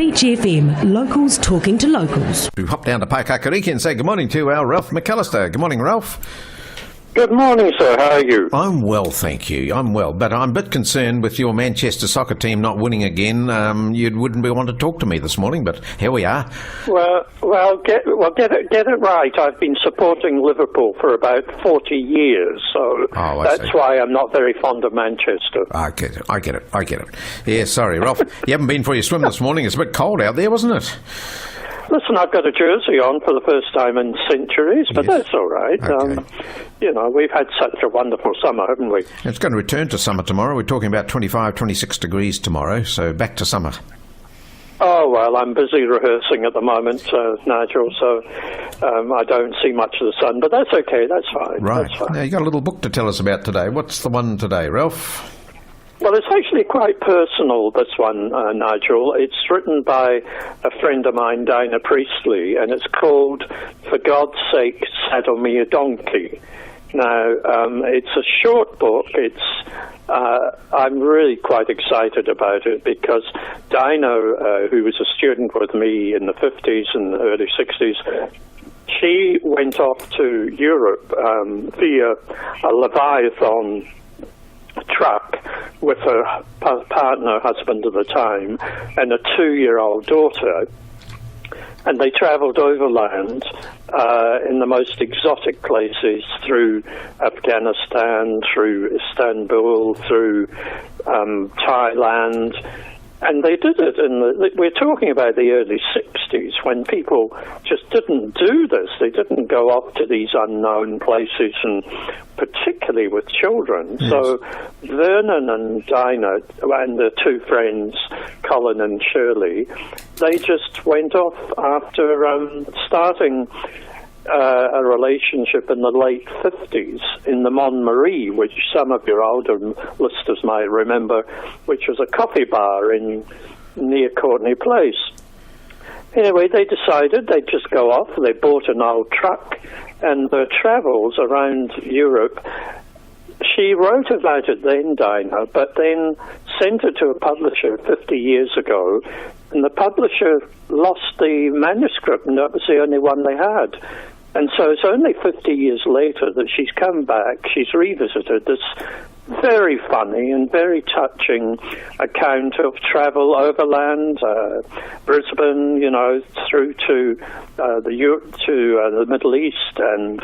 Beach FM, locals talking to locals. We hop down to Pakakariki and say good morning to our Ralph McCalister. Good morning, Ralph. Good morning, sir. How are you? I'm well, thank you. I'm well, but I'm a bit concerned with your Manchester soccer team not winning again. You wouldn't want to talk to me this morning, but here we are. Well, get it right. I've been supporting Liverpool for about 40 years, so that's why I'm not very fond of Manchester. I get it. Yeah, sorry, Ralph. You haven't been for your swim this morning. It's a bit cold out there, wasn't it? Listen, I've got a jersey on for the first time in centuries, but that's all right. Okay. We've had such a wonderful summer, haven't we? It's going to return to summer tomorrow. We're talking about 25, 26 degrees tomorrow, so back to summer. Oh, well, I'm busy rehearsing at the moment, Nigel, so I don't see much of the sun, but that's okay, that's fine. Right. That's fine. Now, you've got a little book to tell us about today. What's the one today, Ralph? Well, it's actually quite personal, this one, Nigel. It's written by a friend of mine, Dinah Priestley, and it's called For God's Sake, Saddle Me a Donkey. Now, it's a short book. I'm really quite excited about it because Dinah, who was a student with me in the 50s and early 60s, she went off to Europe via a Leviathan truck with her partner, husband at the time, and a 2-year-old daughter. And they travelled overland in the most exotic places through Afghanistan, through Istanbul, through Thailand. And they did it we're talking about the early 60s when people just didn't do this. They didn't go off to these unknown places, and particularly with children. Yes. So Vernon and Dinah and their two friends, Colin and Shirley, they just went off after starting a relationship in the late 50s in the Montmarie, which some of your older listeners might remember, which was a coffee bar near Courtney Place. Anyway, they decided they'd just go off. They bought an old truck, and their travels around Europe. She wrote about it then, Dinah, but then sent it to a publisher 50 years ago, and the publisher lost the manuscript, and that was the only one they had. And so it's only 50 years later that she's come back, she's revisited this very funny and very touching account of travel overland, Brisbane, through to the Middle East, and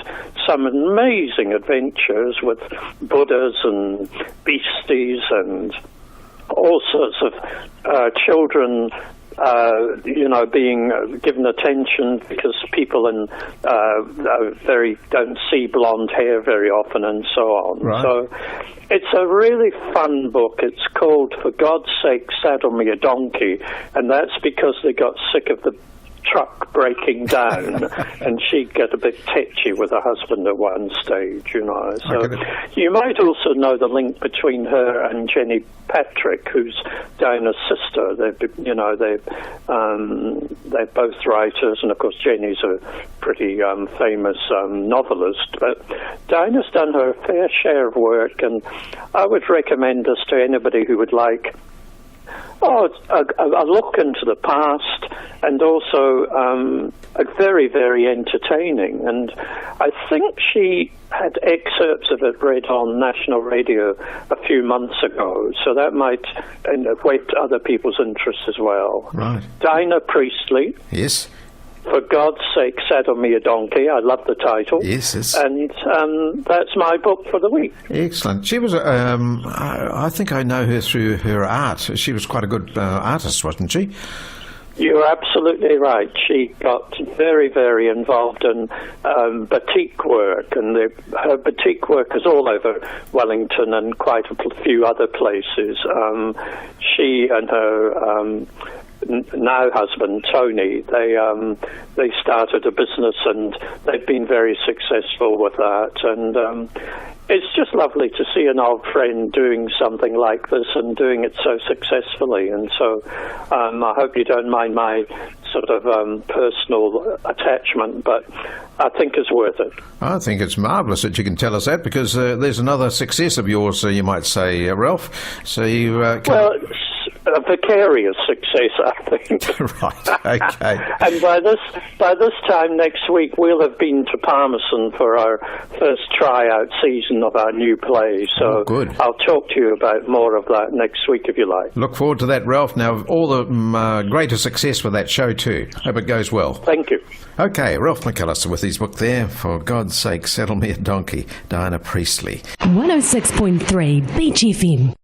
some amazing adventures with Buddhas and beasties and all sorts of children being given attention because people don't see blonde hair very often and so on. Right. So it's a really fun book. It's called For God's Sake, Saddle Me a Donkey, and that's because they got sick of the truck breaking down, and she'd get a bit tetchy with her husband at one stage, So you might also know the link between her and Jenny Patrick, who's Dinah's sister. They're both writers, and of course Jenny's a pretty famous novelist. But Dinah's done her fair share of work, and I would recommend this to anybody who would like a look into the past, and also a very, very entertaining. And I think she had excerpts of it read on national radio a few months ago, so that might whet other people's interest as well. Right. Dinah Priestley. Yes. For God's Sake, Saddle Me a Donkey. I love the title. Yes. And that's my book for the week. Excellent. She was, I think I know her through her art. She was quite a good artist, wasn't she? You're absolutely right. She got very, very involved in batik work, and her batik work is all over Wellington and quite a few other places. She and her now husband Tony, they started a business, and they've been very successful with that. And it's just lovely to see an old friend doing something like this and doing it so successfully. And so I hope you don't mind my sort of personal attachment, but I think it's worth it. I think it's marvellous that you can tell us that, because there's another success of yours, you might say, Ralph. So you a vicarious success, I think. Right, okay. And by this time next week, we'll have been to Palmerston for our first tryout season of our new play. So good. I'll talk to you about more of that next week, if you like. Look forward to that, Ralph. Now, all the greater success with that show too. Hope it goes well. Thank you. Okay, Ralph McCalister with his book there, For God's Sake, Settle Me a Donkey, Dinah Priestley. 106.3 Beach FM.